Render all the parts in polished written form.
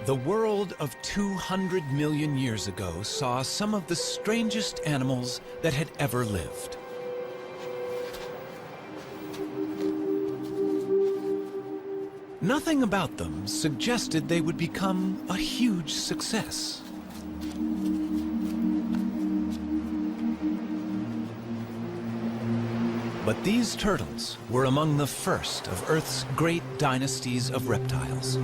The world of 200 million years ago saw some of the strangest animals that had ever lived. Nothing about them suggested they would become a huge success. But these turtles were among the first of Earth's great dynasties of reptiles.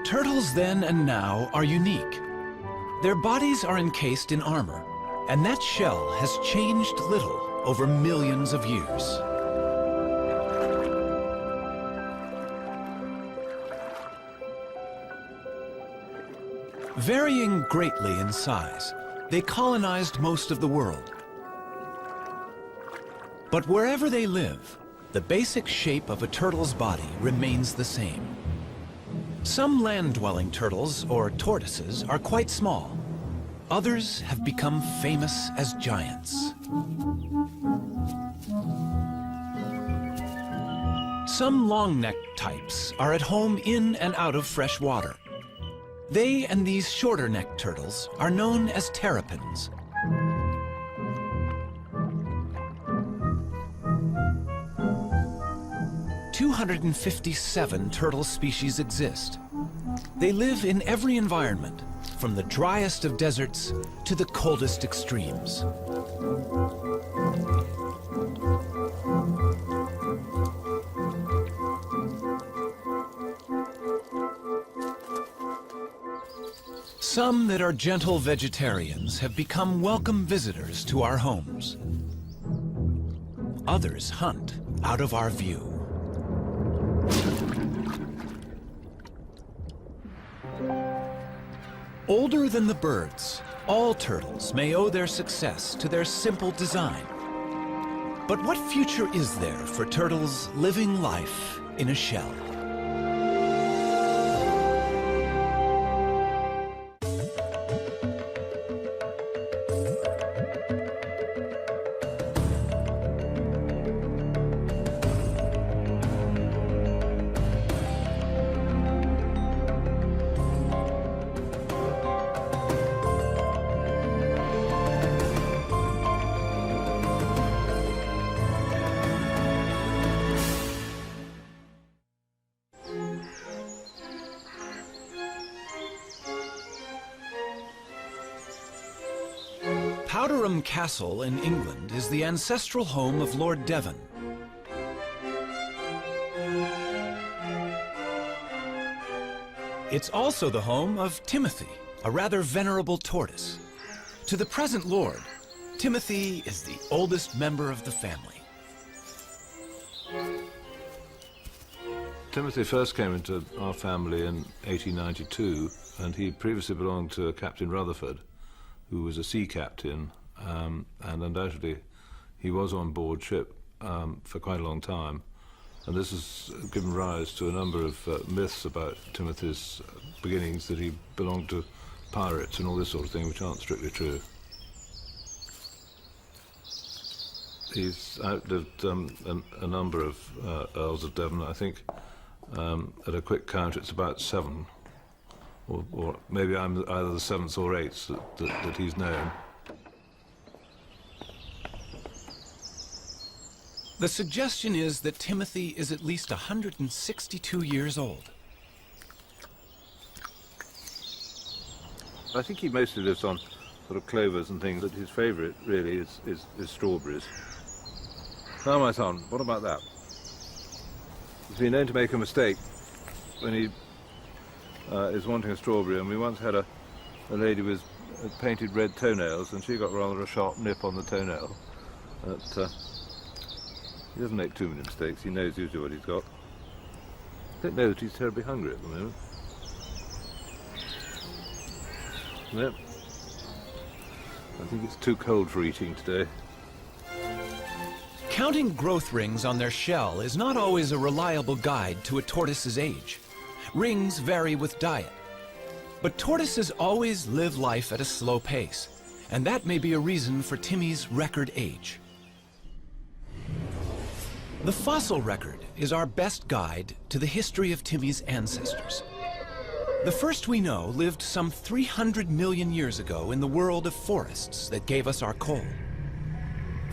Turtles then and now are unique. Their bodies are encased in armor, and that shell has changed little over millions of years. Varying greatly in size, they colonized most of the world. But wherever they live, the basic shape of a turtle's body remains the same. Some land-dwelling turtles, or tortoises, are quite small. Others have become famous as giants. Some long-necked types are at home in and out of fresh water. They and these shorter-necked turtles are known as terrapins. "257 turtle species exist. They live in every environment, from the driest of deserts to the coldest extremes. Some that are gentle vegetarians have become welcome visitors to our homes. Others hunt out of our view. Older than the birds, all turtles may owe their success to their simple design. But what future is there for turtles living life in a shell? Powderham Castle in England is the ancestral home of Lord Devon. It's also the home of Timothy, a rather venerable tortoise. To the present lord, Timothy is the oldest member of the family. Timothy first came into our family in 1892, and he previously belonged to Captain Rutherford, who was a sea captain, and undoubtedly he was on board ship for quite a long time. And this has given rise to a number of myths about Timothy's beginnings, that he belonged to pirates and all this sort of thing, which aren't strictly true. He's outlived a number of Earls of Devon. I think at a quick count it's about 7. Or maybe I'm either the 7th or 8th that he's known. The suggestion is that Timothy is at least 162 years old. I think he mostly lives on sort of clovers and things, but his favourite really is strawberries. Now, my son, what about that? He's been known to make a mistake when he is wanting a strawberry, and we once had a lady with painted red toenails, and she got rather a sharp nip on the toenail. But he doesn't make too many mistakes. He knows usually what he's got. I don't know that he's terribly hungry at the moment. No. I think it's too cold for eating today. Counting growth rings on their shell is not always a reliable guide to a tortoise's age. Rings vary with diet. But tortoises always live life at a slow pace, and that may be a reason for Timmy's record age. The fossil record is our best guide to the history of Timmy's ancestors. The first we know lived some 300 million years ago in the world of forests that gave us our coal.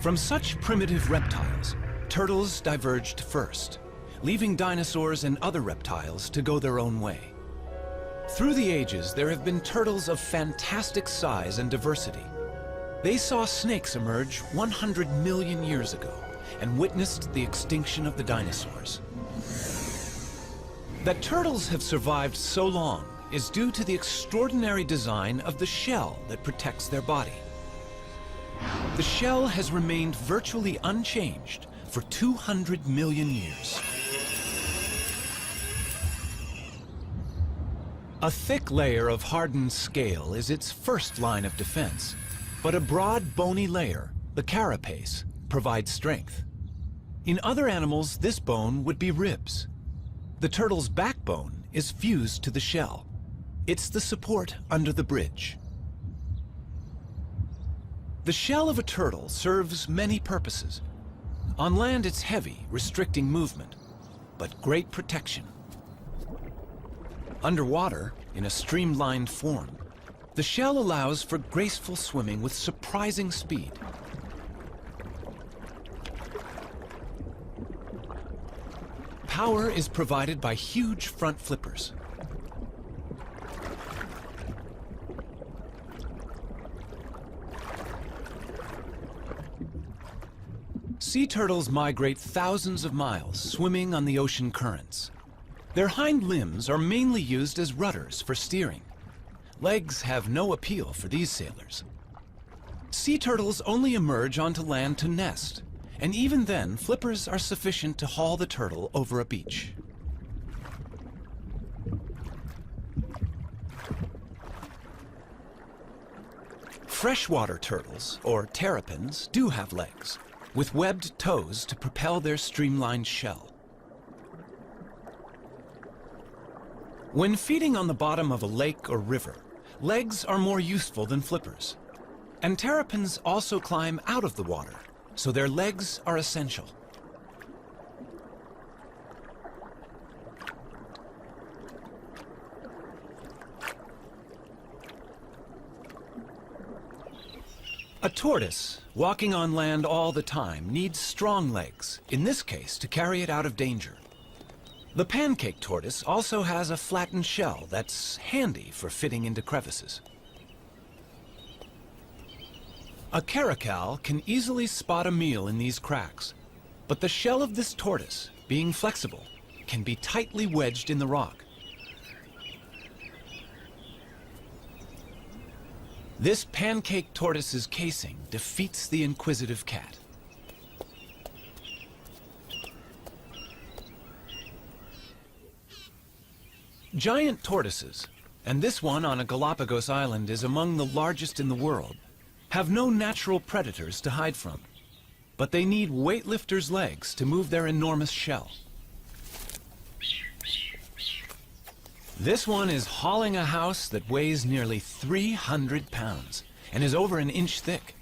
From such primitive reptiles, turtles diverged first, leaving dinosaurs and other reptiles to go their own way. Through the ages, there have been turtles of fantastic size and diversity. They saw snakes emerge 100 million years ago and witnessed the extinction of the dinosaurs. That turtles have survived so long is due to the extraordinary design of the shell that protects their body. The shell has remained virtually unchanged for 200 million years. A thick layer of hardened scale is its first line of defense, but a broad, bony layer, the carapace, provides strength. In other animals, this bone would be ribs. The turtle's backbone is fused to the shell. It's the support under the bridge. The shell of a turtle serves many purposes. On land, it's heavy, restricting movement, but great protection. Underwater, in a streamlined form, the shell allows for graceful swimming with surprising speed. Power is provided by huge front flippers. Sea turtles migrate thousands of miles, swimming on the ocean currents. Their hind limbs are mainly used as rudders for steering. Legs have no appeal for these sailors. Sea turtles only emerge onto land to nest, and even then, flippers are sufficient to haul the turtle over a beach. Freshwater turtles, or terrapins, do have legs, with webbed toes to propel their streamlined shell. When feeding on the bottom of a lake or river, legs are more useful than flippers. And terrapins also climb out of the water, so their legs are essential. A tortoise, walking on land all the time, needs strong legs, in this case to carry it out of danger. The pancake tortoise also has a flattened shell that's handy for fitting into crevices. A caracal can easily spot a meal in these cracks, but the shell of this tortoise, being flexible, can be tightly wedged in the rock. This pancake tortoise's casing defeats the inquisitive cat. Giant tortoises, and this one on a Galapagos island is among the largest in the world, have no natural predators to hide from, but they need weightlifters' legs to move their enormous shell. This one is hauling a house that weighs nearly 300 pounds and is over an inch thick.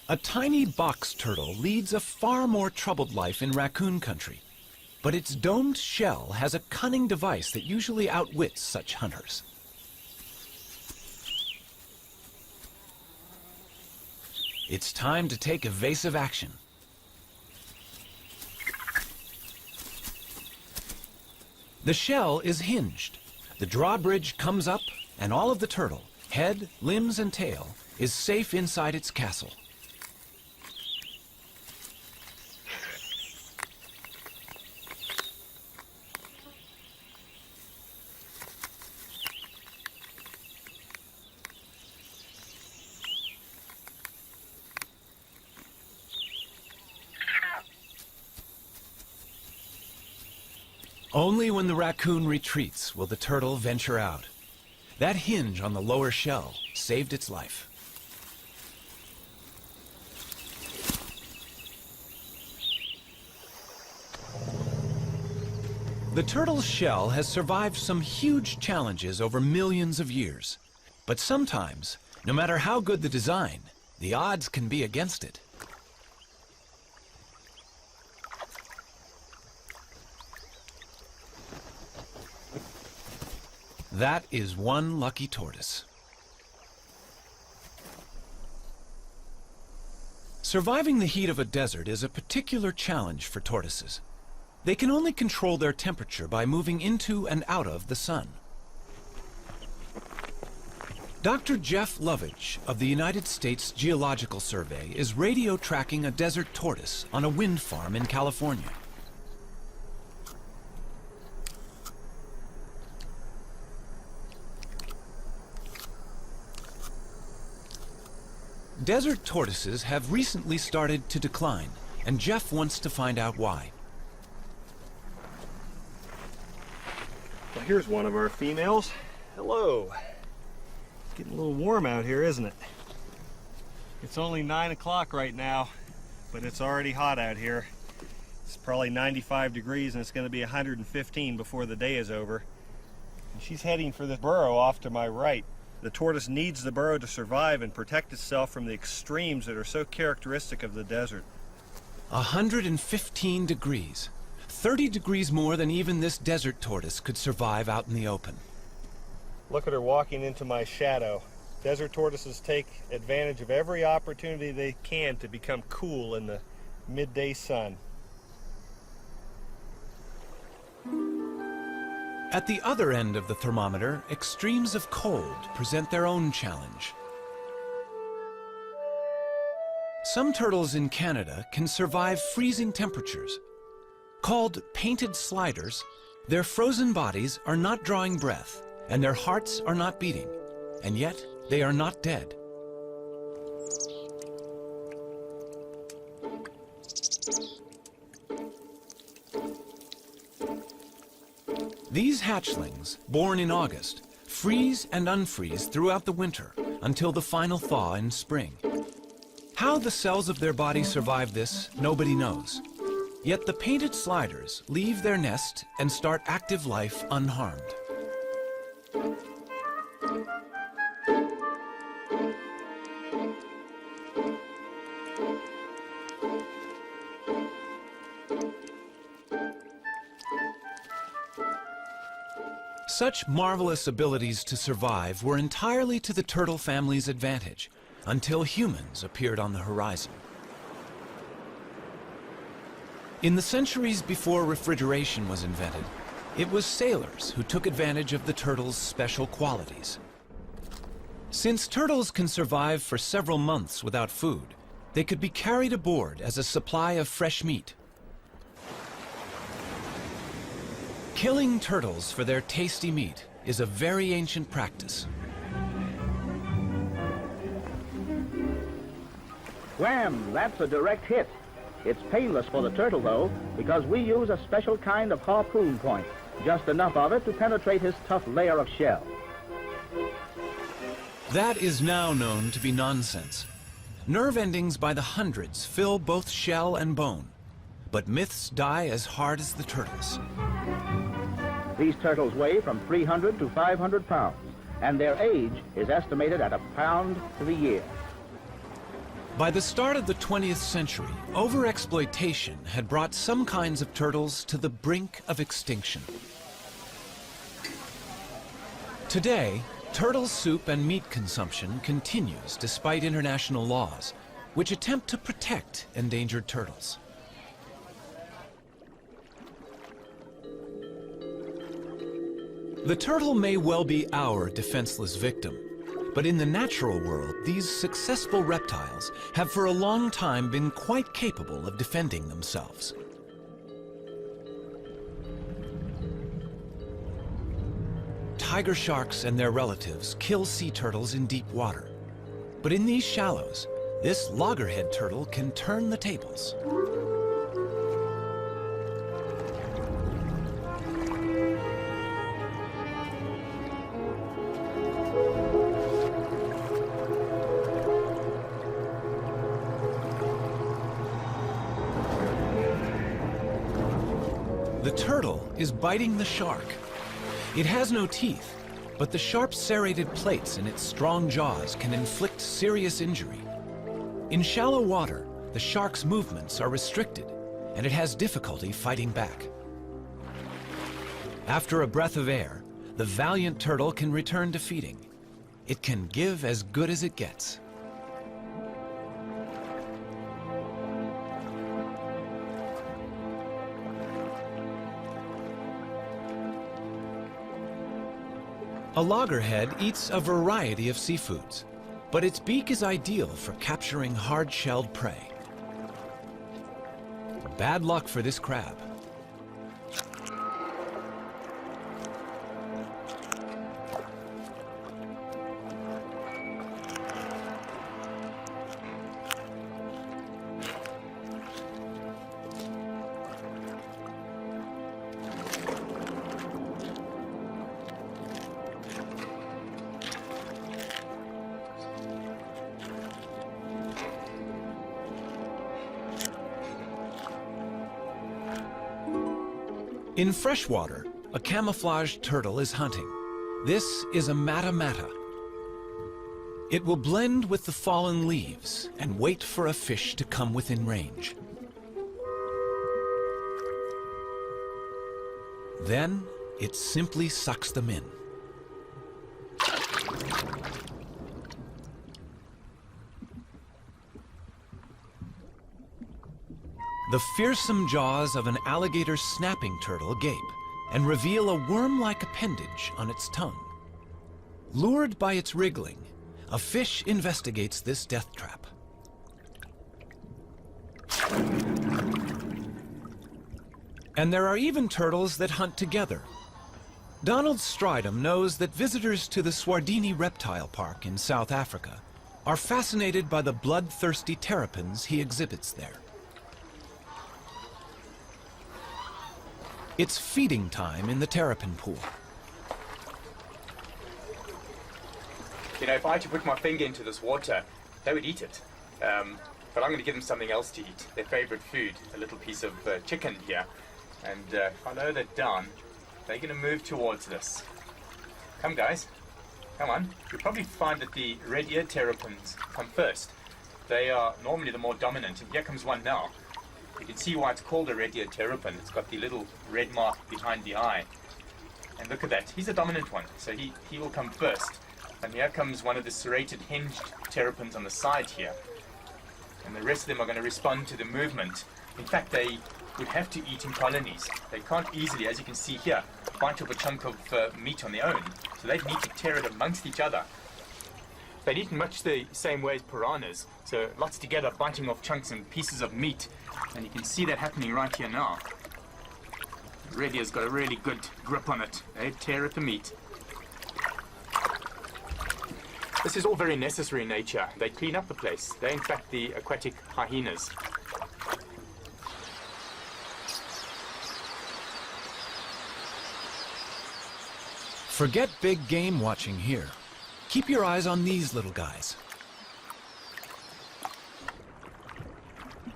A tiny box turtle leads a far more troubled life in raccoon country, but its domed shell has a cunning device that usually outwits such hunters. It's time to take evasive action. The shell is hinged. The drawbridge comes up, and all of the turtle, head, limbs, and tail, is safe inside its castle. Only when the raccoon retreats will the turtle venture out. That hinge on the lower shell saved its life. The turtle's shell has survived some huge challenges over millions of years. But sometimes, no matter how good the design, the odds can be against it. That is one lucky tortoise. Surviving the heat of a desert is a particular challenge for tortoises. They can only control their temperature by moving into and out of the sun. Dr. Jeff Lovich of the United States Geological Survey is radio tracking a desert tortoise on a wind farm in California. Desert tortoises have recently started to decline, and Jeff wants to find out why. Well, here's one of our females. Hello. Getting a little warm out here, isn't it? It's only 9 o'clock right now, but it's already hot out here. It's probably 95 degrees and it's going to be 115 before the day is over. And she's heading for the burrow off to my right. The tortoise needs the burrow to survive and protect itself from the extremes that are so characteristic of the desert. 115 degrees. 30 degrees more than even this desert tortoise could survive out in the open. Look at her walking into my shadow. Desert tortoises take advantage of every opportunity they can to become cool in the midday sun. At the other end of the thermometer, extremes of cold present their own challenge. Some turtles in Canada can survive freezing temperatures. Called painted sliders, their frozen bodies are not drawing breath, and their hearts are not beating, and yet they are not dead. These hatchlings, born in August, freeze and unfreeze throughout the winter until the final thaw in spring. How the cells of their body survive this, nobody knows. Yet the painted sliders leave their nest and start active life unharmed. Such marvelous abilities to survive were entirely to the turtle family's advantage, until humans appeared on the horizon. In the centuries before refrigeration was invented, it was sailors who took advantage of the turtle's special qualities. Since turtles can survive for several months without food, they could be carried aboard as a supply of fresh meat. Killing turtles for their tasty meat is a very ancient practice. Wham! That's a direct hit. It's painless for the turtle, though, because we use a special kind of harpoon point, just enough of it to penetrate his tough layer of shell. That is now known to be nonsense. Nerve endings by the hundreds fill both shell and bone, but myths die as hard as the turtles. These turtles weigh from 300 to 500 pounds, and their age is estimated at £1 pound to the year. By the start of the 20th century, overexploitation had brought some kinds of turtles to the brink of extinction. Today, turtle soup and meat consumption continues despite international laws, which attempt to protect endangered turtles. The turtle may well be our defenseless victim, but in the natural world, these successful reptiles have for a long time been quite capable of defending themselves. Tiger sharks and their relatives kill sea turtles in deep water. But in these shallows, this loggerhead turtle can turn the tables. The turtle is biting the shark. It has no teeth, but the sharp serrated plates in its strong jaws can inflict serious injury. In shallow water, the shark's movements are restricted, and it has difficulty fighting back. After a breath of air, the valiant turtle can return to feeding. It can give as good as it gets. A loggerhead eats a variety of seafoods, but its beak is ideal for capturing hard-shelled prey. Bad luck for this crab. In freshwater, a camouflaged turtle is hunting. This is a mata-mata. It will blend with the fallen leaves and wait for a fish to come within range. Then, it simply sucks them in. The fearsome jaws of an alligator snapping turtle gape and reveal a worm-like appendage on its tongue. Lured by its wriggling, a fish investigates this death trap. And there are even turtles that hunt together. Donald Stridham knows that visitors to the Swardini Reptile Park in South Africa are fascinated by the bloodthirsty terrapins he exhibits there. It's feeding time in the terrapin pool. You know, if I had to put my finger into this water, they would eat it. But I'm going to give them something else to eat, their favorite food, a little piece of chicken here. And if I lower that down, they're going to move towards this. Come, guys. Come on. You'll probably find that the red-eared terrapins come first. They are normally the more dominant, and here comes one now. You can see why it's called a red-eared terrapin. It's got the little red mark behind the eye. And look at that. He's a dominant one, so he will come first. And here comes one of the serrated hinged terrapins on the side here. And the rest of them are going to respond to the movement. In fact, they would have to eat in colonies. They can't easily, as you can see here, bite off a chunk of meat on their own. So they need to tear it amongst each other. They'd eat in much the same way as piranhas. So lots together, biting off chunks and pieces of meat. And you can see that happening right here now. Reddy has got a really good grip on it. They tear at the meat. This is all very necessary in nature. They clean up the place. They're in fact the aquatic hyenas. Forget big game watching here. Keep your eyes on these little guys.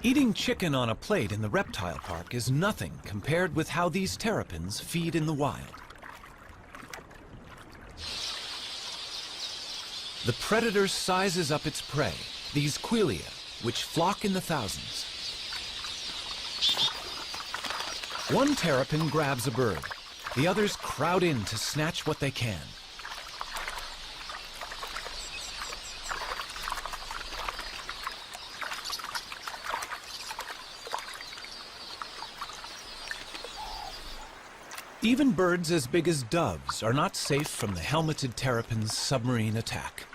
Eating chicken on a plate in the reptile park is nothing compared with how these terrapins feed in the wild. The predator sizes up its prey, these quelea, which flock in the thousands. One terrapin grabs a bird. The others crowd in to snatch what they can. Even birds as big as doves are not safe from the helmeted terrapin's submarine attack.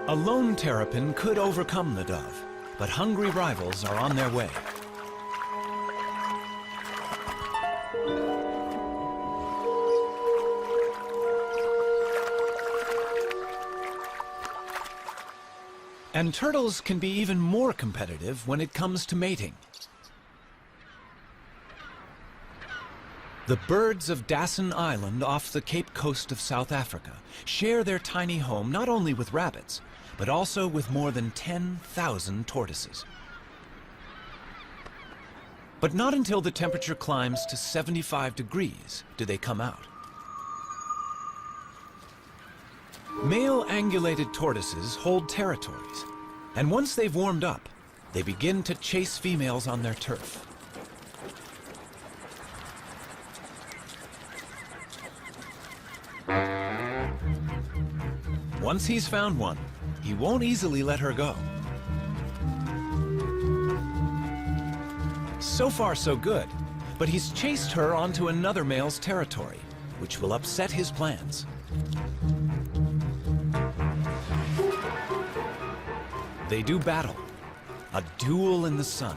A lone terrapin could overcome the dove, but hungry rivals are on their way. And turtles can be even more competitive when it comes to mating. The birds of Dassin Island off the Cape Coast of South Africa share their tiny home not only with rabbits, but also with more than 10,000 tortoises. But not until the temperature climbs to 75 degrees do they come out. Male angulated tortoises hold territories, and once they've warmed up, they begin to chase females on their turf. Once he's found one, he won't easily let her go. So far, so good, but he's chased her onto another male's territory, which will upset his plans. They do battle, a duel in the sun.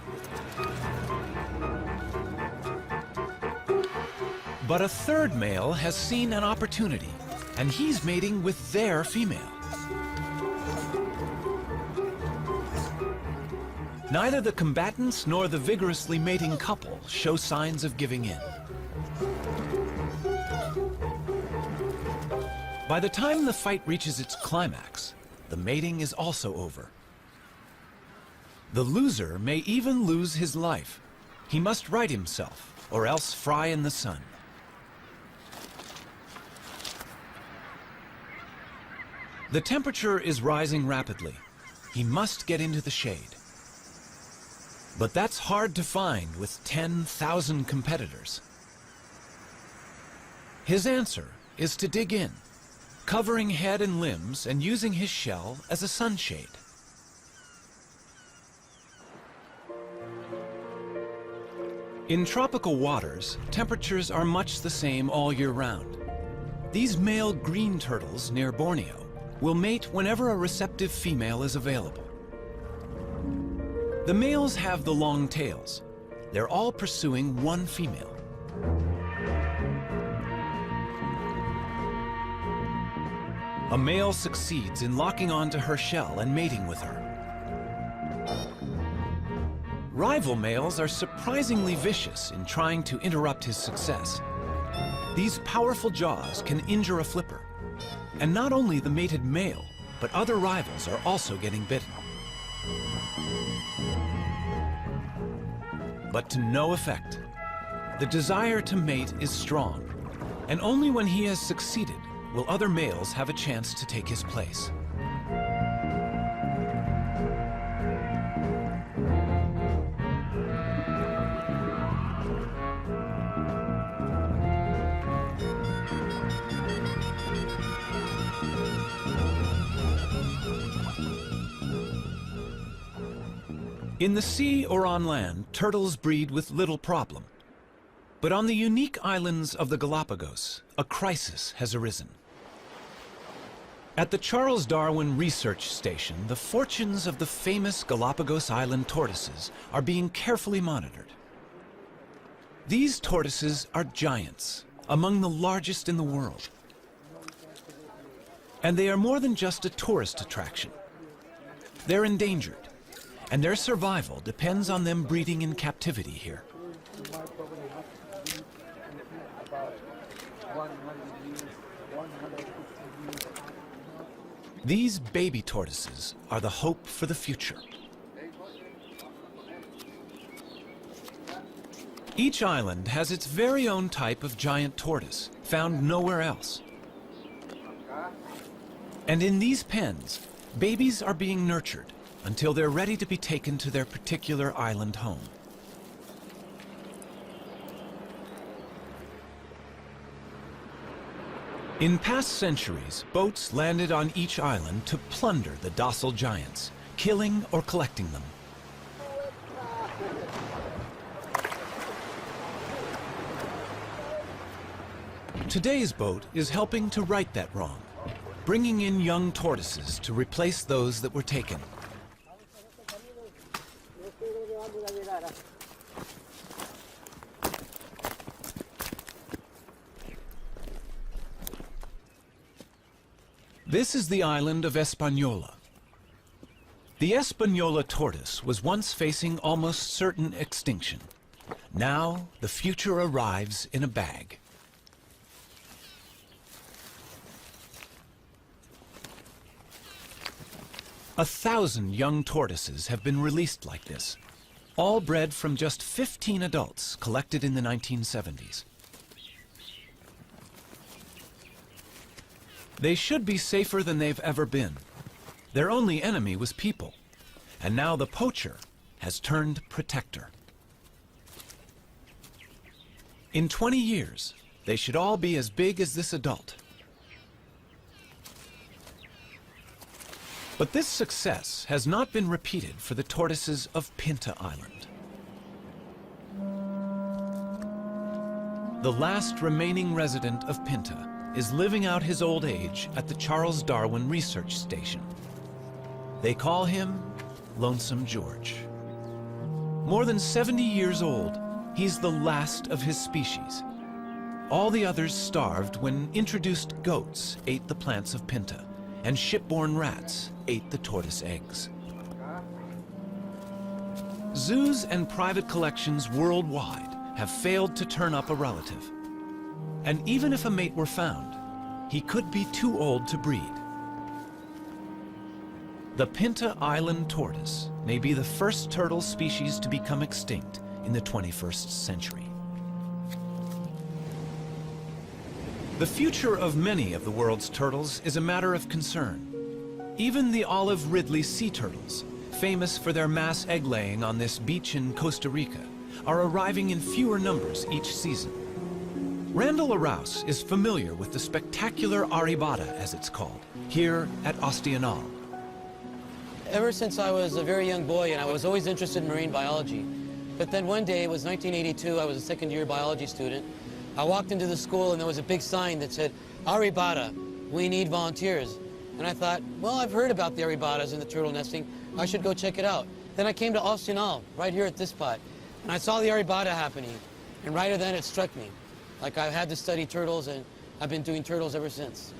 But a third male has seen an opportunity, and he's mating with their female. Neither the combatants nor the vigorously mating couple show signs of giving in. By the time the fight reaches its climax, the mating is also over. The loser may even lose his life. He must right himself, or else fry in the sun. The temperature is rising rapidly. He must get into the shade. But that's hard to find with 10,000 competitors. His answer is to dig in, covering head and limbs and using his shell as a sunshade. In tropical waters, temperatures are much the same all year round. These male green turtles near Borneo will mate whenever a receptive female is available. The males have the long tails. They're all pursuing one female. A male succeeds in locking onto her shell and mating with her. Rival males are surprisingly vicious in trying to interrupt his success. These powerful jaws can injure a flipper. And not only the mated male, but other rivals are also getting bitten. But to no effect. The desire to mate is strong, and only when he has succeeded will other males have a chance to take his place. In the sea or on land, turtles breed with little problem. But on the unique islands of the Galapagos, a crisis has arisen. At the Charles Darwin Research Station, the fortunes of the famous Galapagos Island tortoises are being carefully monitored. These tortoises are giants, among the largest in the world. And they are more than just a tourist attraction. They're endangered, and their survival depends on them breeding in captivity here. These baby tortoises are the hope for the future. Each island has its very own type of giant tortoise, found nowhere else. And in these pens, babies are being nurtured until they're ready to be taken to their particular island home. In past centuries, boats landed on each island to plunder the docile giants, killing or collecting them. Today's boat is helping to right that wrong, bringing in young tortoises to replace those that were taken. This is the island of Hispaniola. The Hispaniola tortoise was once facing almost certain extinction. Now, the future arrives in a bag. A 1,000 young tortoises have been released like this, all bred from just 15 adults collected in the 1970s. They should be safer than they've ever been. Their only enemy was people, and now the poacher has turned protector. In 20 years, they should all be as big as this adult. But this success has not been repeated for the tortoises of Pinta Island. The last remaining resident of Pinta is living out his old age at the Charles Darwin Research Station. They call him Lonesome George. More than 70 years old, he's the last of his species. All the others starved when introduced goats ate the plants of Pinta, and shipborne rats ate the tortoise eggs. Zoos and private collections worldwide have failed to turn up a relative. And even if a mate were found, he could be too old to breed. The Pinta Island tortoise may be the first turtle species to become extinct in the 21st century. The future of many of the world's turtles is a matter of concern. Even the olive Ridley sea turtles, famous for their mass egg-laying on this beach in Costa Rica, are arriving in fewer numbers each season. Randall Arouse is familiar with the spectacular aribata, as it's called, here at Ostianal. Ever since I was a very young boy, and I was always interested in marine biology. But then one day, it was 1982, I was a second-year biology student. I walked into the school and there was a big sign that said, Aribata, we need volunteers. And I thought, well, I've heard about the Aribatas and the turtle nesting. I should go check it out. Then I came to Ostianal, right here at this spot, and I saw the Aribata happening. And right then it struck me. Like I had to study turtles, and I've been doing turtles ever since.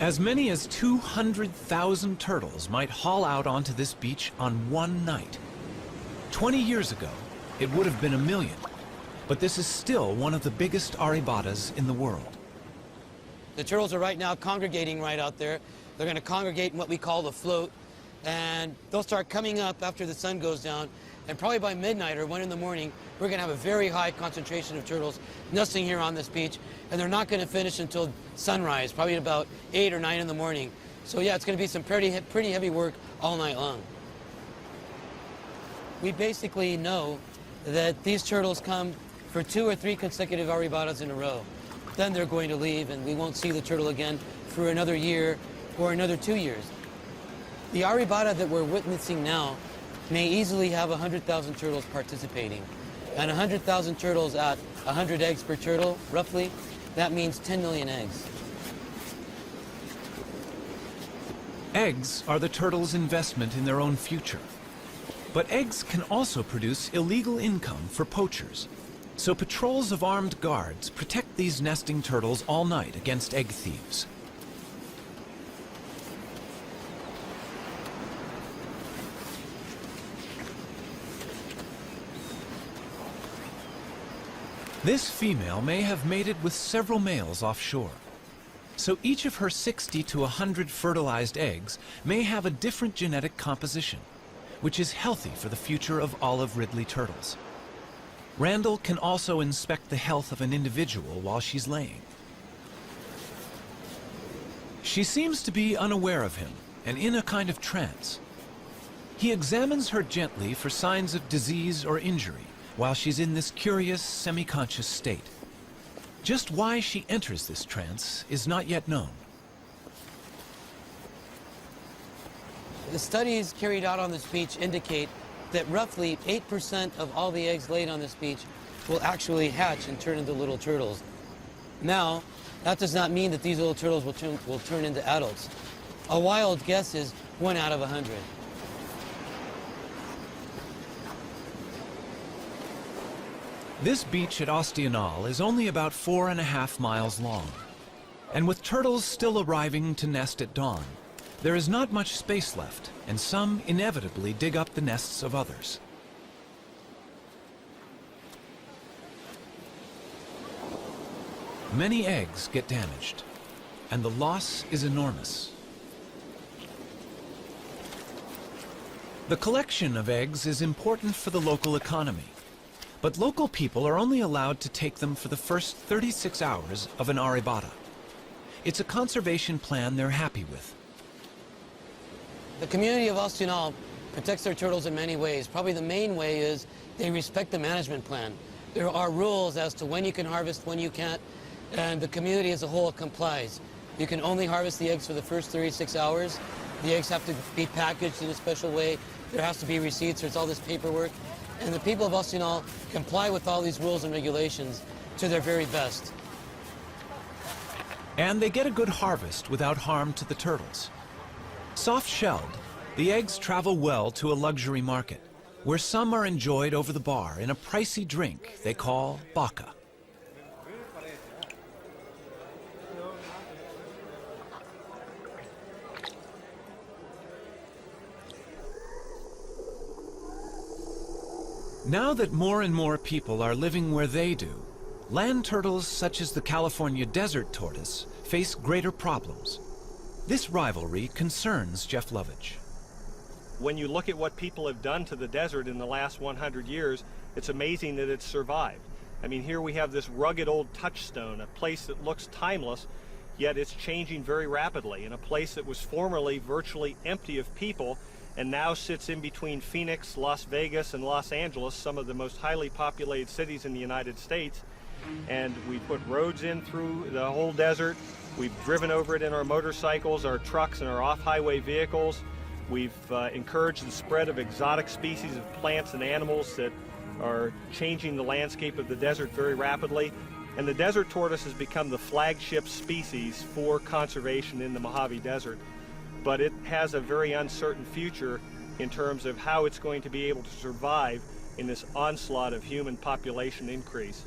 As many as 200,000 turtles might haul out onto this beach on one night. 20 years ago, it would have been 1 million. But this is still one of the biggest aribatas in the world. The turtles are right now congregating right out there. They're going to congregate in what we call the float, and they'll start coming up after the sun goes down, and probably by midnight or 1 in the morning, we're going to have a very high concentration of turtles nesting here on this beach, and they're not going to finish until sunrise, probably at about 8 or 9 in the morning. So yeah, it's going to be some pretty heavy work all night long. We basically know that these turtles come for 2 or 3 consecutive aribatas in a row. Then they're going to leave, and we won't see the turtle again for another year or another 2 years. The aribata that we're witnessing now may easily have 100,000 turtles participating. And 100,000 turtles at 100 eggs per turtle, roughly, that means 10 million eggs. Eggs are the turtles' investment in their own future. But eggs can also produce illegal income for poachers. So patrols of armed guards protect these nesting turtles all night against egg thieves. This female may have mated with several males offshore. So each of her 60 to 100 fertilized eggs may have a different genetic composition, which is healthy for the future of olive Ridley turtles. Randall can also inspect the health of an individual while she's laying. She seems to be unaware of him and in a kind of trance. He examines her gently for signs of disease or injury while she's in this curious, semi-conscious state. Just why she enters this trance is not yet known. The studies carried out on this beach indicate that roughly 8% of all the eggs laid on this beach will actually hatch and turn into little turtles. Now, that does not mean that these little turtles will turn into adults. A wild guess is 1 out of 100. This beach at Ostianal is only about 4.5 miles long. And with turtles still arriving to nest at dawn, there is not much space left, and some inevitably dig up the nests of others. Many eggs get damaged, and the loss is enormous. The collection of eggs is important for the local economy, but local people are only allowed to take them for the first 36 hours of an arrebata. It's a conservation plan they're happy with. The community of Ostional protects their turtles in many ways. Probably the main way is they respect the management plan. There are rules as to when you can harvest, when you can't, and the community as a whole complies. You can only harvest the eggs for the first 36 hours. The eggs have to be packaged in a special way. There has to be receipts, there's all this paperwork. And the people of Ostional comply with all these rules and regulations to their very best. And they get a good harvest without harm to the turtles. Soft-shelled, the eggs travel well to a luxury market, where some are enjoyed over the bar in a pricey drink they call baka. Now that more and more people are living where they do, land turtles such as the California desert tortoise face greater problems. This rivalry concerns Jeff Lovage. When you look at what people have done to the desert in the last 100 years, it's amazing that it's survived. I mean, here we have this rugged old touchstone, a place that looks timeless, yet it's changing very rapidly, in a place that was formerly virtually empty of people and now sits in between Phoenix, Las Vegas, and Los Angeles, some of the most highly populated cities in the United States. And we put roads in through the whole desert. We've driven over it in our motorcycles, our trucks, and our off-highway vehicles. We've encouraged the spread of exotic species of plants and animals that are changing the landscape of the desert very rapidly. And the desert tortoise has become the flagship species for conservation in the Mojave Desert. But it has a very uncertain future in terms of how it's going to be able to survive in this onslaught of human population increase.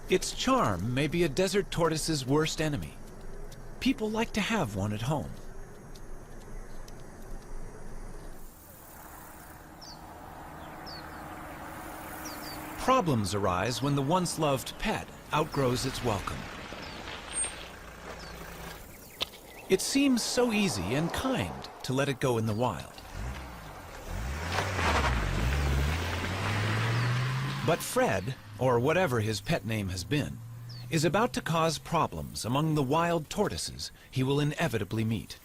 Its charm may be a desert tortoise's worst enemy. People like to have one at home. Problems arise when the once loved pet outgrows its welcome. It seems so easy and kind to let it go in the wild. But Fred, or whatever his pet name has been, is about to cause problems among the wild tortoises he will inevitably meet.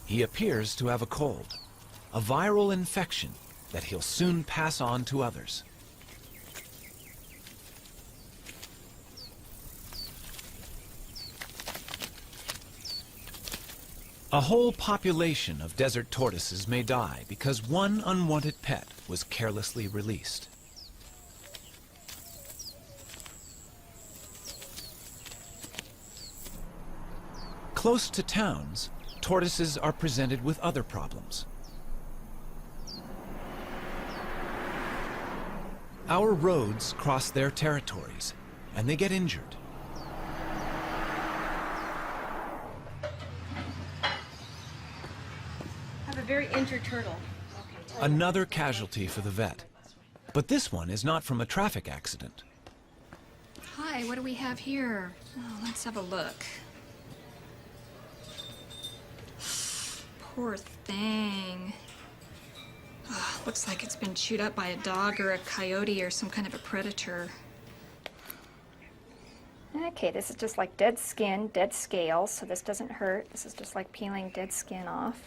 He appears to have a cold, a viral infection that he'll soon pass on to others. A whole population of desert tortoises may die because one unwanted pet was carelessly released. Close to towns, tortoises are presented with other problems. Our roads cross their territories, and they get injured. Very injured turtle. Another casualty for the vet. But this one is not from a traffic accident. Hi, what do we have here? Oh, let's have a look. Poor thing. Oh, looks like it's been chewed up by a dog or a coyote or some kind of a predator. Okay, this is just like dead skin, dead scales, so this doesn't hurt. This is just like peeling dead skin off.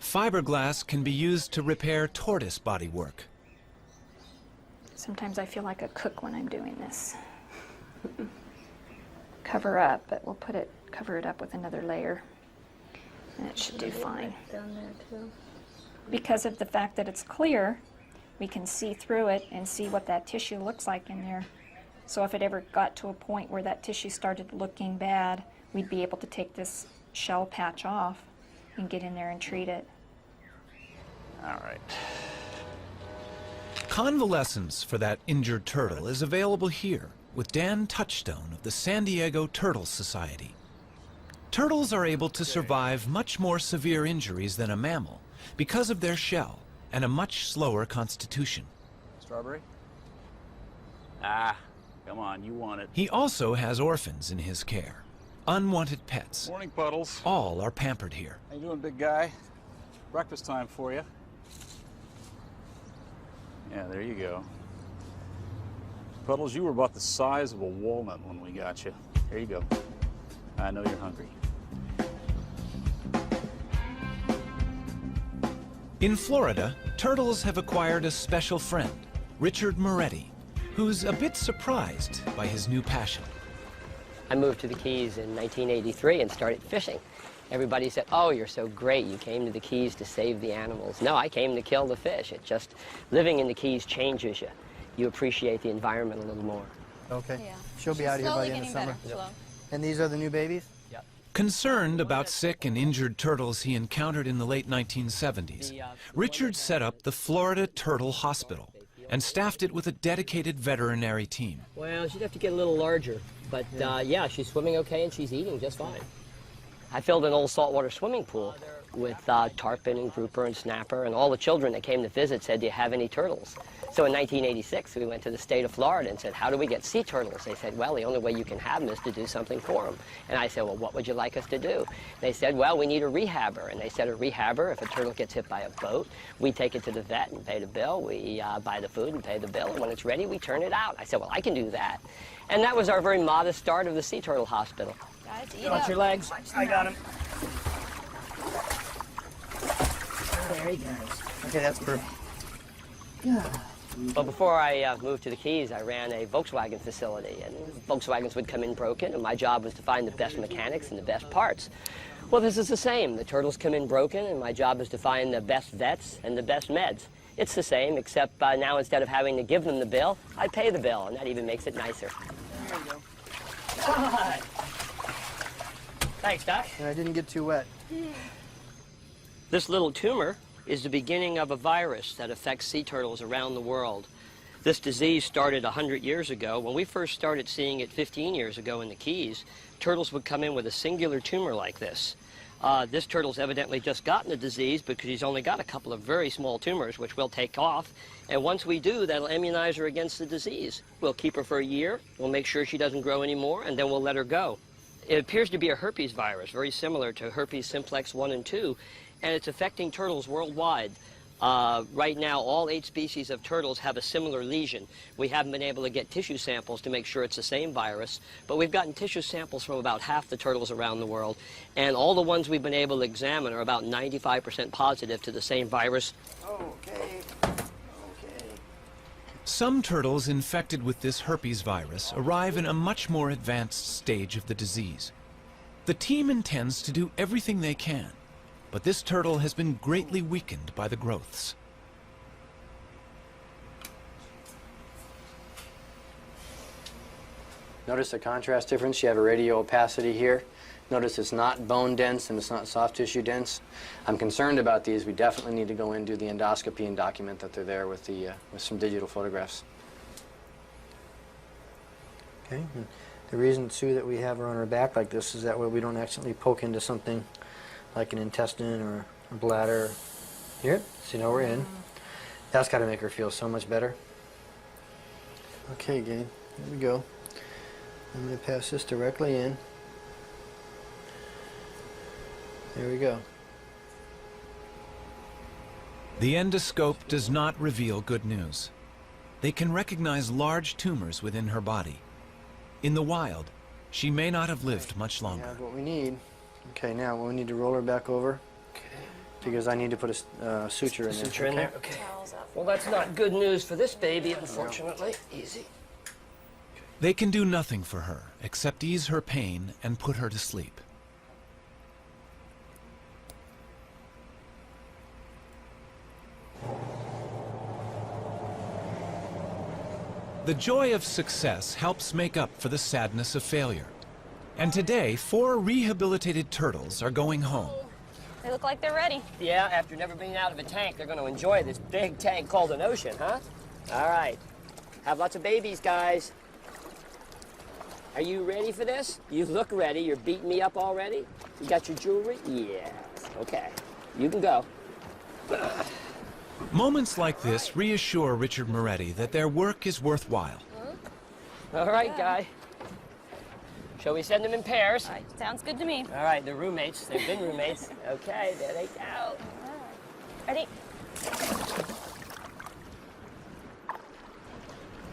Fiberglass can be used to repair tortoise bodywork. Sometimes I feel like a cook when I'm doing this. Cover up, but we'll cover it up with another layer. And it should do fine. Down there too. Because of the fact that it's clear, we can see through it and see what that tissue looks like in there. So if it ever got to a point where that tissue started looking bad, we'd be able to take this shell patch off and get in there and treat it. All right. Convalescence for that injured turtle is available here with Dan Touchstone of the San Diego Turtle Society. Turtles are able to survive much more severe injuries than a mammal because of their shell and a much slower constitution. Strawberry? Ah, come on, you want it. He also has orphans in his care, unwanted pets. Morning, Puddles. All are pampered here. How you doing, big guy? Breakfast time for you. Yeah, there you go. Puddles, you were about the size of a walnut when we got you. Here you go. I know you're hungry. In Florida, turtles have acquired a special friend, Richard Moretti, who's a bit surprised by his new passion. I moved to the Keys in 1983 and started fishing. Everybody said, "Oh, you're so great. You came to the Keys to save the animals." No, I came to kill the fish. It just, living in the Keys changes you. You appreciate the environment a little more. Okay. Yeah. She'll be out here by the end of summer. Slow. And these are the new babies? Yep. Concerned about sick and injured turtles he encountered in the late 1970s, Richard set up the Florida Turtle Hospital and staffed it with a dedicated veterinary team. Well, she'd have to get a little larger, but yeah, she's swimming okay and she's eating just fine. I filled an old saltwater swimming pool with tarpon and grouper and snapper, and all the children that came to visit said, "Do you have any turtles?" So in 1986, we went to the state of Florida and said, "How do we get sea turtles?" They said, "Well, the only way you can have them is to do something for them." And I said, "Well, what would you like us to do?" They said, "Well, we need a rehabber." And they said, "A rehabber, if a turtle gets hit by a boat, we take it to the vet and pay the bill. We buy the food and pay the bill, and when it's ready, we turn it out." I said, "Well, I can do that." And that was our very modest start of the Sea Turtle Hospital. Guys, eat Watch up. your legs. I got him. There he goes. Okay, that's perfect. Well, before I moved to the Keys, I ran a Volkswagen facility, and Volkswagens would come in broken, and my job was to find the best mechanics and the best parts. Well, this is the same. The turtles come in broken, and my job is to find the best vets and the best meds. It's the same, except now instead of having to give them the bill, I pay the bill, and that even makes it nicer. There you go. Hi. Thanks, Doc. And I didn't get too wet. This little tumor is the beginning of a virus that affects sea turtles around the world. This disease started 100 years ago. When we first started seeing it 15 years ago in the Keys, turtles would come in with a singular tumor like this. This turtle's evidently just gotten the disease because he's only got a couple of very small tumors, which we'll take off. And once we do, that'll immunize her against the disease. We'll keep her for a year, we'll make sure she doesn't grow anymore, and then we'll let her go. It appears to be a herpes virus, very similar to herpes simplex 1 and 2, and it's affecting turtles worldwide. Right now, all 8 species of turtles have a similar lesion. We haven't been able to get tissue samples to make sure it's the same virus, but we've gotten tissue samples from about half the turtles around the world, and all the ones we've been able to examine are about 95% positive to the same virus. Okay. Some turtles infected with this herpes virus arrive in a much more advanced stage of the disease. The team intends to do everything they can, but this turtle has been greatly weakened by the growths. Notice the contrast difference. You have a radio opacity here. Notice it's not bone dense and it's not soft tissue dense. I'm concerned about these. We definitely need to go in and do the endoscopy and document that they're there with some digital photographs. Okay. And the reason too that we have her on her back like this is that way we don't accidentally poke into something like an intestine or a bladder. Here, so you know we're in. That's got to make her feel so much better. Okay, gang, here we go. I'm going to pass this directly in. There we go. The endoscope does not reveal good news. They can recognize large tumors within her body. In the wild, she may not have lived much longer. We have what we need. Okay, now we need to roll her back over. Okay. Because I need to put a suture in there. Suture in there? Okay. Well, that's not good news for this baby, unfortunately. Easy. They can do nothing for her except ease her pain and put her to sleep. The joy of success helps make up for the sadness of failure. And today, 4 rehabilitated turtles are going home. They look like they're ready. Yeah, after never being out of a tank, they're going to enjoy this big tank called an ocean, huh? All right. Have lots of babies, guys. Are you ready for this? You look ready. You're beating me up already? You got your jewelry? Yes. Okay. You can go. Moments like this reassure Richard Moretti that their work is worthwhile. All right, Guy. Shall we send them in pairs? All right, sounds good to me. All right, they're roommates. They've been roommates. Okay, there they go. Ready?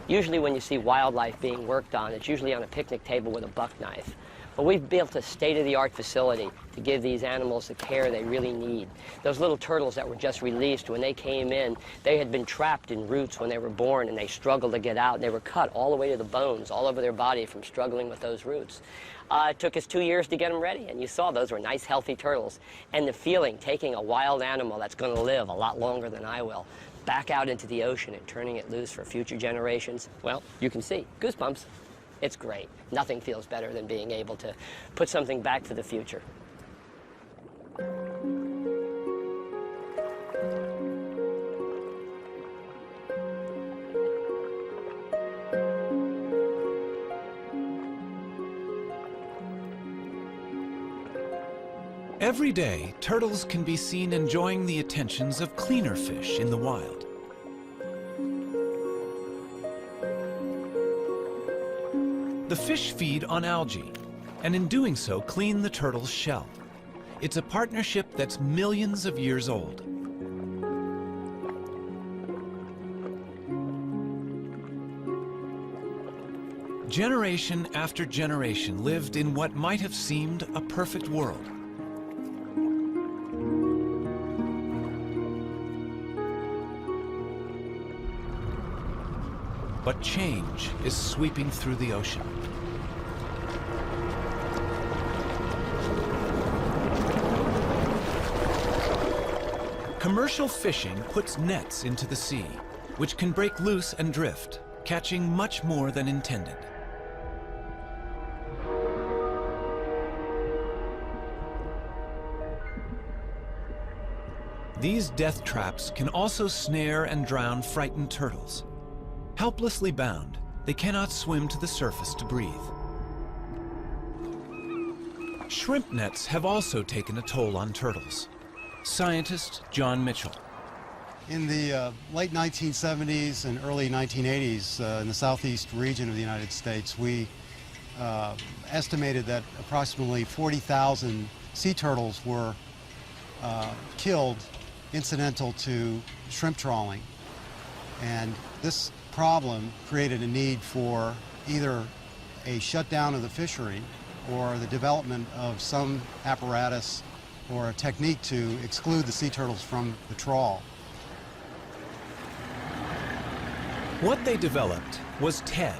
Usually when you see wildlife being worked on, it's usually on a picnic table with a buck knife. But we've built a state-of-the-art facility to give these animals the care they really need. Those little turtles that were just released, when they came in, they had been trapped in roots when they were born, and they struggled to get out. They were cut all the way to the bones, all over their body from struggling with those roots. It took us 2 years to get them ready, and you saw those were nice, healthy turtles. And the feeling, taking a wild animal that's going to live a lot longer than I will, back out into the ocean and turning it loose for future generations, well, you can see, goosebumps. It's great. Nothing feels better than being able to put something back for the future. Every day, turtles can be seen enjoying the attentions of cleaner fish in the wild. The fish feed on algae, and in doing so, clean the turtle's shell. It's a partnership that's millions of years old. Generation after generation lived in what might have seemed a perfect world. But change is sweeping through the ocean. Commercial fishing puts nets into the sea, which can break loose and drift, catching much more than intended. These death traps can also snare and drown frightened turtles. Helplessly bound, they cannot swim to the surface to breathe. Shrimp nets have also taken a toll on turtles. Scientist John Mitchell. In the late 1970s and early 1980s in the southeast region of the United States, we estimated that approximately 40,000 sea turtles were killed incidental to shrimp trawling. And this problem created a need for either a shutdown of the fishery or the development of some apparatus or a technique to exclude the sea turtles from the trawl. What they developed was TED,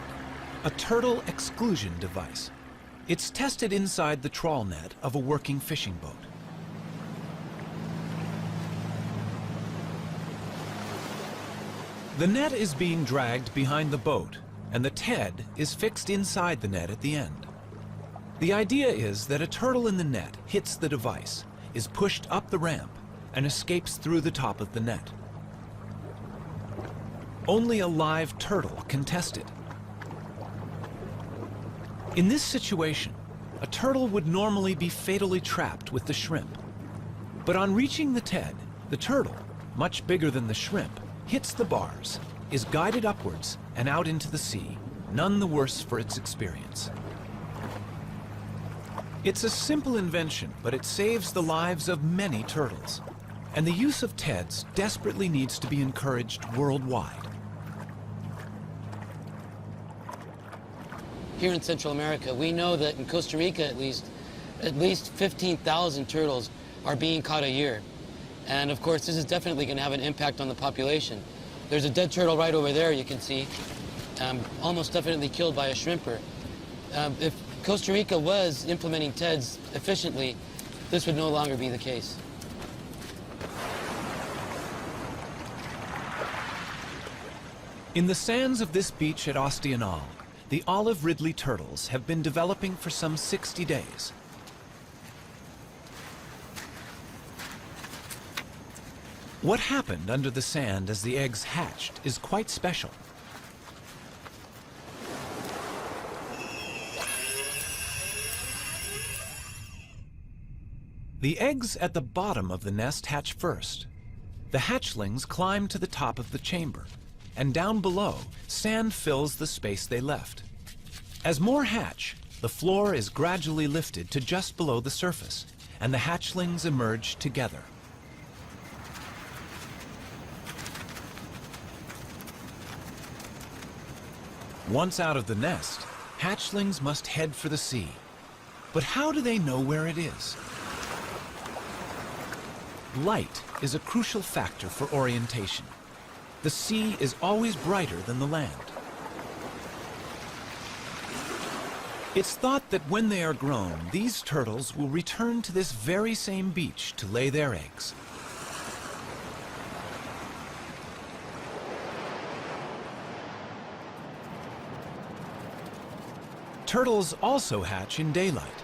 a turtle exclusion device. It's tested inside the trawl net of a working fishing boat. The net is being dragged behind the boat, and the TED is fixed inside the net at the end. The idea is that a turtle in the net hits the device, is pushed up the ramp, and escapes through the top of the net. Only a live turtle can test it. In this situation, a turtle would normally be fatally trapped with the shrimp. But on reaching the TED, the turtle, much bigger than the shrimp, hits the bars, is guided upwards and out into the sea, none the worse for its experience. It's a simple invention, but it saves the lives of many turtles. And the use of TEDs desperately needs to be encouraged worldwide. Here in Central America, we know that in Costa Rica at least 15,000 turtles are being caught a year. And of course, this is definitely going to have an impact on the population. There's a dead turtle right over there, you can see, almost definitely killed by a shrimper. If Costa Rica was implementing TEDs efficiently, this would no longer be the case. In the sands of this beach at Ostional, the olive ridley turtles have been developing for some 60 days. What happened under the sand as the eggs hatched is quite special. The eggs at the bottom of the nest hatch first. The hatchlings climb to the top of the chamber, and down below, sand fills the space they left. As more hatch, the floor is gradually lifted to just below the surface, and the hatchlings emerge together. Once out of the nest, hatchlings must head for the sea. But how do they know where it is? Light is a crucial factor for orientation. The sea is always brighter than the land. It's thought that when they are grown, these turtles will return to this very same beach to lay their eggs. Turtles also hatch in daylight.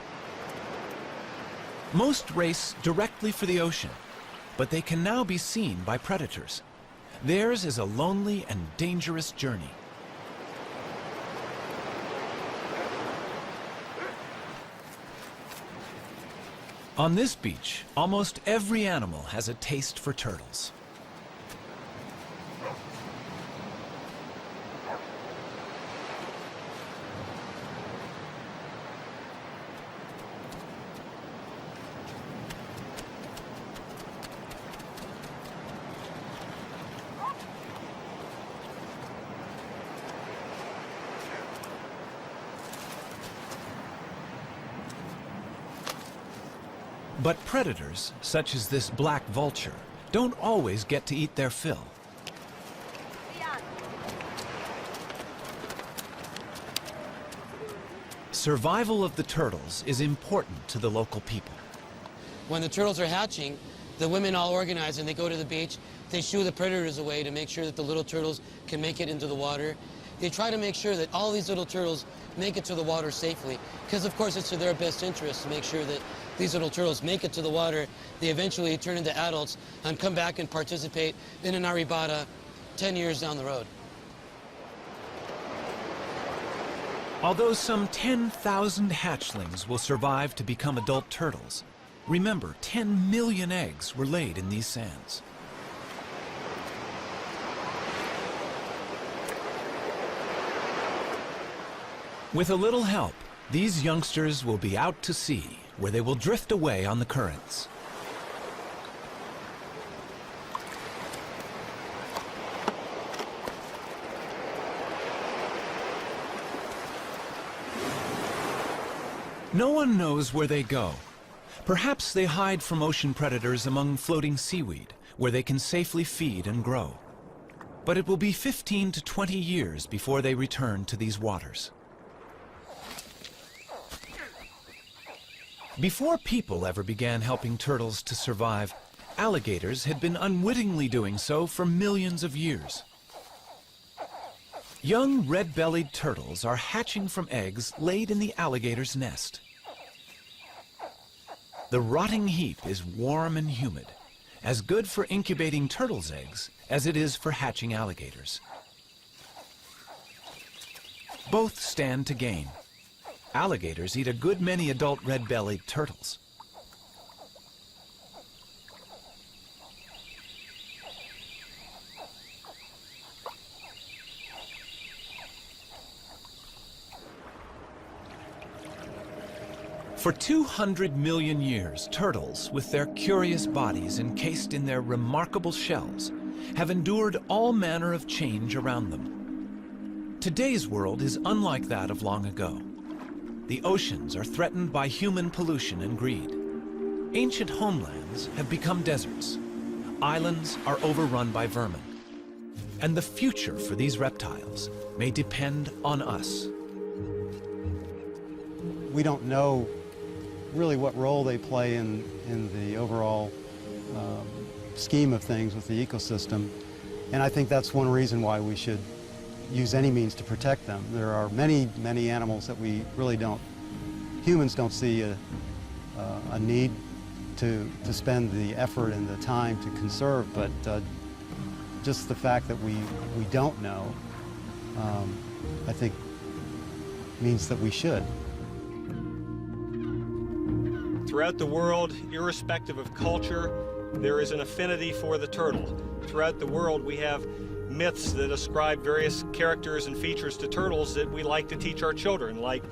Most race directly for the ocean, but they can now be seen by predators. Theirs is a lonely and dangerous journey. On this beach, almost every animal has a taste for turtles. But predators, such as this black vulture, don't always get to eat their fill. Survival of the turtles is important to the local people. When the turtles are hatching, the women all organize and they go to the beach. They shoo the predators away to make sure that the little turtles can make it into the water. They try to make sure that all these little turtles make it to the water safely, because of course it's to their best interest to make sure that these little turtles make it to the water. They eventually turn into adults and come back and participate in an arribada 10 years down the road. Although some 10,000 hatchlings will survive to become adult turtles, remember 10 million eggs were laid in these sands. With a little help, these youngsters will be out to sea, where they will drift away on the currents. No one knows where they go. Perhaps they hide from ocean predators among floating seaweed, where they can safely feed and grow. But it will be 15 to 20 years before they return to these waters. Before people ever began helping turtles to survive, alligators had been unwittingly doing so for millions of years. Young red-bellied turtles are hatching from eggs laid in the alligator's nest. The rotting heap is warm and humid, as good for incubating turtles' eggs as it is for hatching alligators. Both stand to gain. Alligators eat a good many adult red-bellied turtles. For 200 million years, turtles, with their curious bodies encased in their remarkable shells, have endured all manner of change around them. Today's world is unlike that of long ago. The oceans are threatened by human pollution and greed. Ancient homelands have become deserts. Islands are overrun by vermin. And the future for these reptiles may depend on us. We don't know really what role they play in the overall scheme of things with the ecosystem. And I think that's one reason why we should use any means to protect them. There are many, many animals that we really humans don't see a need to spend the effort and the time to conserve, but just the fact that we don't know, I think means that we should. Throughout the world, irrespective of culture, there is an affinity for the turtle. Throughout the world, we have myths that ascribe various characters and features to turtles that we like to teach our children, like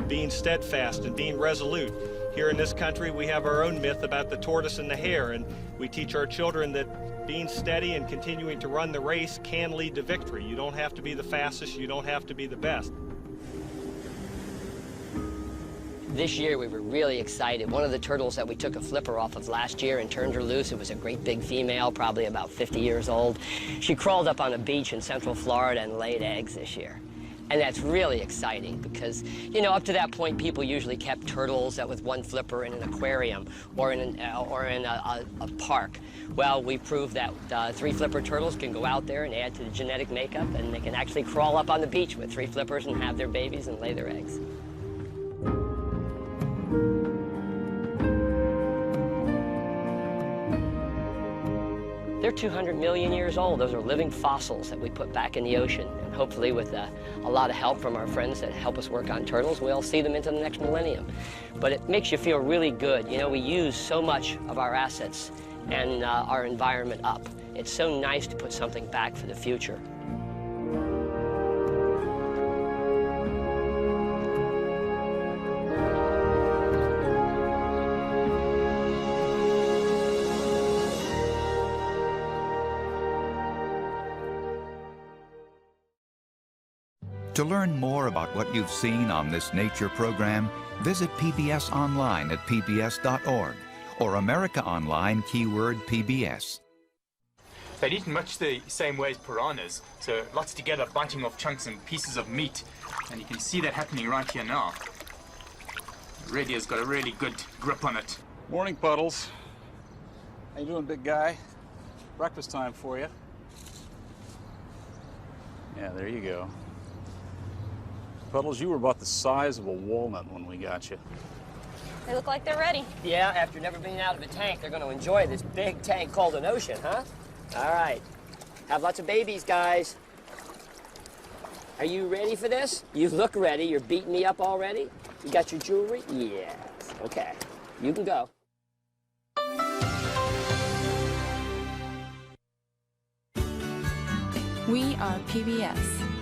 being steadfast and being resolute. Here in this country, we have our own myth about the tortoise and the hare, and we teach our children that being steady and continuing to run the race can lead to victory. You don't have to be the fastest, you don't have to be the best. This year we were really excited. One of the turtles that we took a flipper off of last year and turned her loose, it was a great big female, probably about 50 years old. She crawled up on a beach in Central Florida and laid eggs this year. And that's really exciting because, you know, up to that point, people usually kept turtles with one flipper in an aquarium or in a park. Well, we proved that 3 flipper turtles can go out there and add to the genetic makeup, and they can actually crawl up on the beach with 3 flippers and have their babies and lay their eggs. They're 200 million years old. Those are living fossils that we put back in the ocean. And hopefully with a lot of help from our friends that help us work on turtles, we'll see them into the next millennium. But it makes you feel really good. You know, we use so much of our assets and our environment up. It's so nice to put something back for the future. To learn more about what you've seen on this nature program, visit PBS online at pbs.org or America Online keyword PBS. They'd eaten much the same way as piranhas, so lots together, biting off chunks and pieces of meat. And you can see that happening right here now. The radio's got a really good grip on it. Morning, Puddles. How you doing, big guy? Breakfast time for you. Yeah, there you go. Puddles, you were about the size of a walnut when we got you. They look like they're ready. Yeah, after never being out of a tank, they're going to enjoy this big tank called an ocean, huh? All right. Have lots of babies, guys. Are you ready for this? You look ready. You're beating me up already? You got your jewelry? Yes. Okay. You can go. We are PBS.